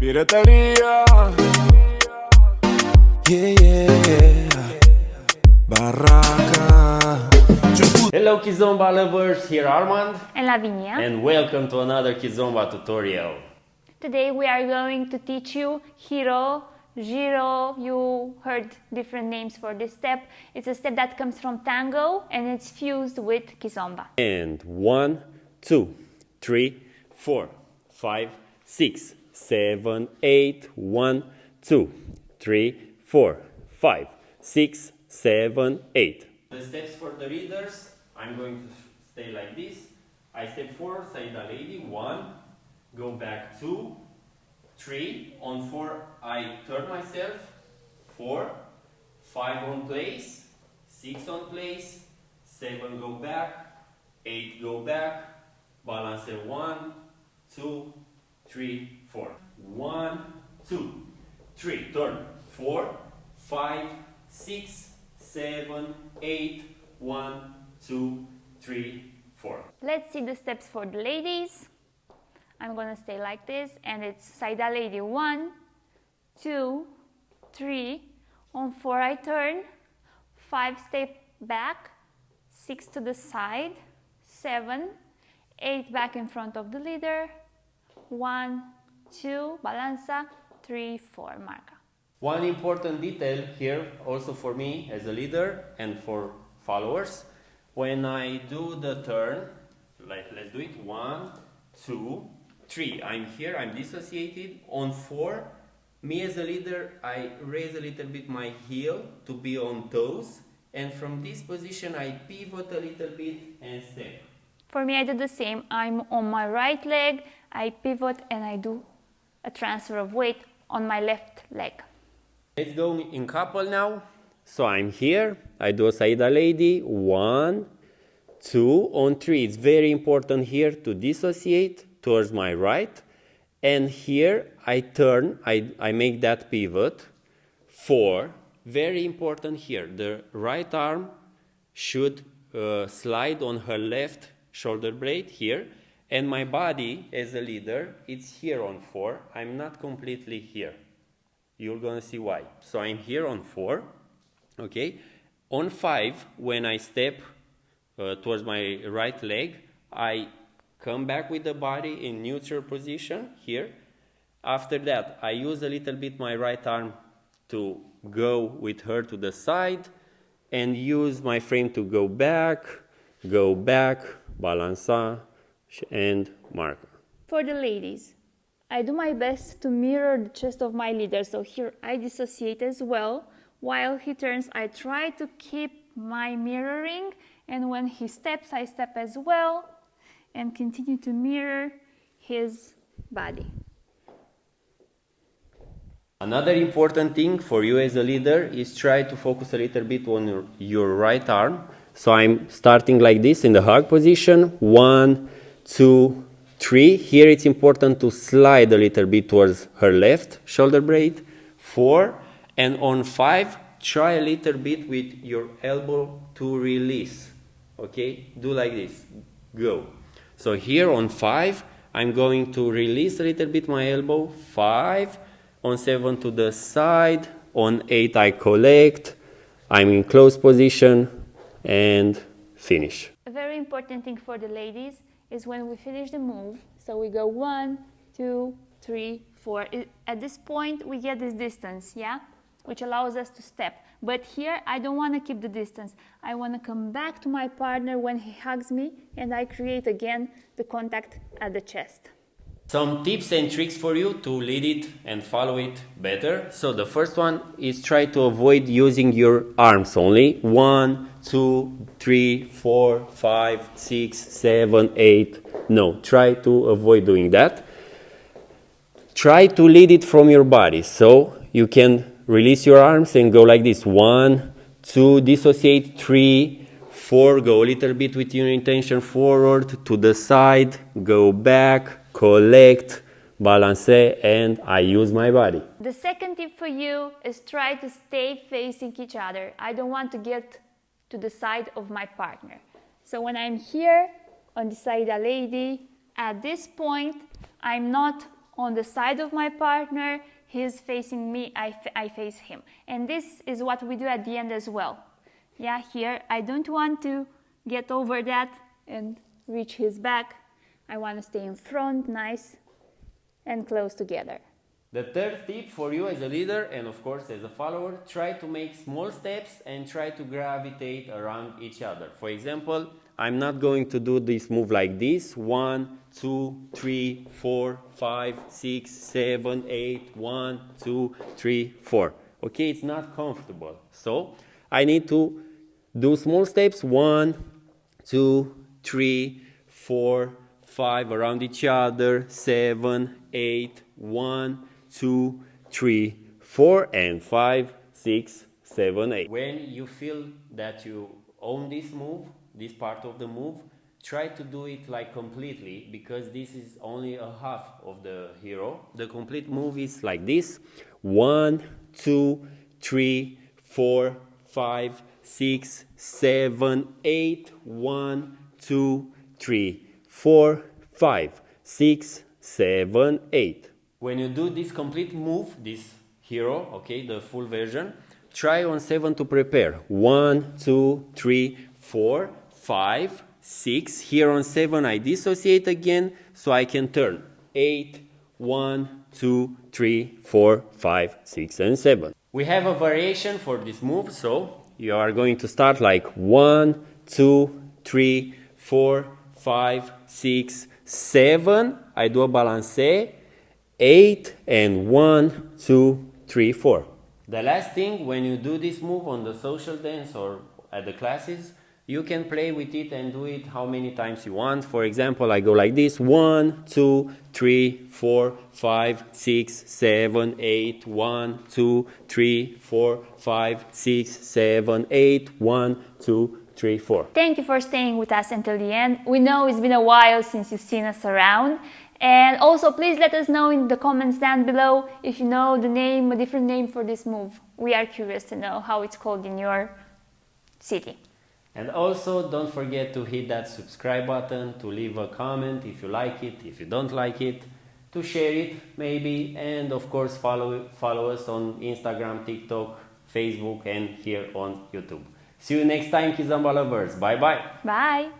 Pirateria. Yeah, yeah, yeah. Barraca. Hello Kizomba Lovers, here Armand And Lavinia. and welcome to another Kizomba tutorial. Today we are going to teach you Giro. You heard different names for this step. It's a step that comes from tango and it's fused with Kizomba. And 1, 2, 3, 4, 5, 6, 7, 8, 1, 2, 3, 4, 5, 6, 7, 8. The steps for the readers, I'm going to stay like this. I step forward, Saida Lady, 1, go back 2, 3, on 4 I turn myself, 4, 5 on place, 6 on place, 7 go back, 8 go back, balance 1, 2, 3, 4. 1, 2, 3, turn, 4, 5, 6, 7, 8, 1, 2, 3, 4. Let's see the steps for the ladies. I'm gonna stay like this and it's Saida Lady 1, 2, 3, on 4 I turn, 5 step back, 6 to the side, 7, 8 back in front of the leader, 1, 2, balanza, 3, 4, marca. One important detail here, also for me as a leader and for followers, when I do the turn, like let's do it, 1, 2, 3, I'm here, I'm dissociated. On 4, me as a leader, I raise a little bit my heel to be on toes, and from this position I pivot a little bit and step. For me, I do the same. I'm on my right leg, I pivot and I do a transfer of weight on my left leg. Let's go in couple now. So I'm here, I do a Saida Lady, 1, 2, on 3. It's very important here to dissociate towards my right. And here I turn, I make that pivot. 4, very important here, the right arm should slide on her left shoulder blade here. And my body as a leader, it's here on 4. I'm not completely here. You're gonna see why. So I'm here on 4, okay? On 5, when I step towards my right leg, I come back with the body in neutral position here. After that, I use a little bit my right arm to go with her to the side and use my frame to go back, balança, and marca. For the ladies, I do my best to mirror the chest of my leader. So here I dissociate as well. While he turns, I try to keep my mirroring. And when he steps, I step as well and continue to mirror his body. Another important thing for you as a leader is try to focus a little bit on your right arm. So I'm starting like this in the hug position. 1, 2, 3. Here it's important to slide a little bit towards her left shoulder blade. 4. And on 5, try a little bit with your elbow to release. Okay? Do like this. Go. So here on 5, I'm going to release a little bit my elbow. 5. On 7 to the side. On 8, I collect. I'm in close position. And finish. A very important thing for the ladies is when we finish the move, so we go 1, 2, 3, 4. At this point, we get this distance, yeah? Which allows us to step. But here, I don't want to keep the distance. I want to come back to my partner when he hugs me, and I create again the contact at the chest. Some tips and tricks for you to lead it and follow it better. So the first one is try to avoid using your arms only. 1, 2, 3, 4, 5, 6, 7, 8. No, try to avoid doing that. Try to lead it from your body. So you can release your arms and go like this. 1, 2, dissociate. 3, 4, go a little bit with your intention forward to the side. Go back. Collect, balance, and I use my body. The second tip for you is try to stay facing each other. I don't want to get to the side of my partner. So when I'm here on the Saida Lady, at this point, I'm not on the side of my partner, he's facing me, I face him. And this is what we do at the end as well. Yeah, here I don't want to get over that and reach his back. I want to stay in front, nice and close together. The third tip for you as a leader and of course as a follower, try to make small steps and try to gravitate around each other. For example, I'm not going to do this move like this. 1, 2, 3, 4, 5, 6, 7, 8, 1, 2, 3, 4. Okay, it's not comfortable. So I need to do small steps. 1, 2, 3, 4, 5 around each other. 7, 8, 1, 2, 3, 4, and 5, 6, 7, 8. When you feel that you own this move, this part of the move, try to do it like completely, because this is only a half of the hero. The complete move is like this: 1, 2, 3, 4, 5, 6, 7, 8, 1, 2, 3, 4, 5, 6, 7, 8. When you do this complete move, this hero, okay, the full version, try on 7 to prepare. 1, 2, 3, 4, 5, 6. Here on 7 I dissociate again so I can turn. 8, 1, 2, 3, 4, 5, 6, and 7. We have a variation for this move, so you are going to start like 1, 2, 3, 4, 5, 6, 7. I do a balancé. 8 and 1, 2, 3, 4. The last thing, when you do this move on the social dance or at the classes, you can play with it and do it how many times you want. For example, I go like this: 1, 2, 3, 4, 5, 6, 7, 8, 1, 2, 3, 4, 5, 6, 7, 8, 1, 2, 3, 4. Thank you for staying with us until the end. We know it's been a while since you've seen us around. And also, please let us know in the comments down below if you know the name, a different name for this move. We are curious to know how it's called in your city. And also, don't forget to hit that subscribe button, to leave a comment if you like it, if you don't like it, to share it maybe, and of course follow us on Instagram, TikTok, Facebook, and here on YouTube. See you next time, Kizomba Lovers. Bye bye. Bye.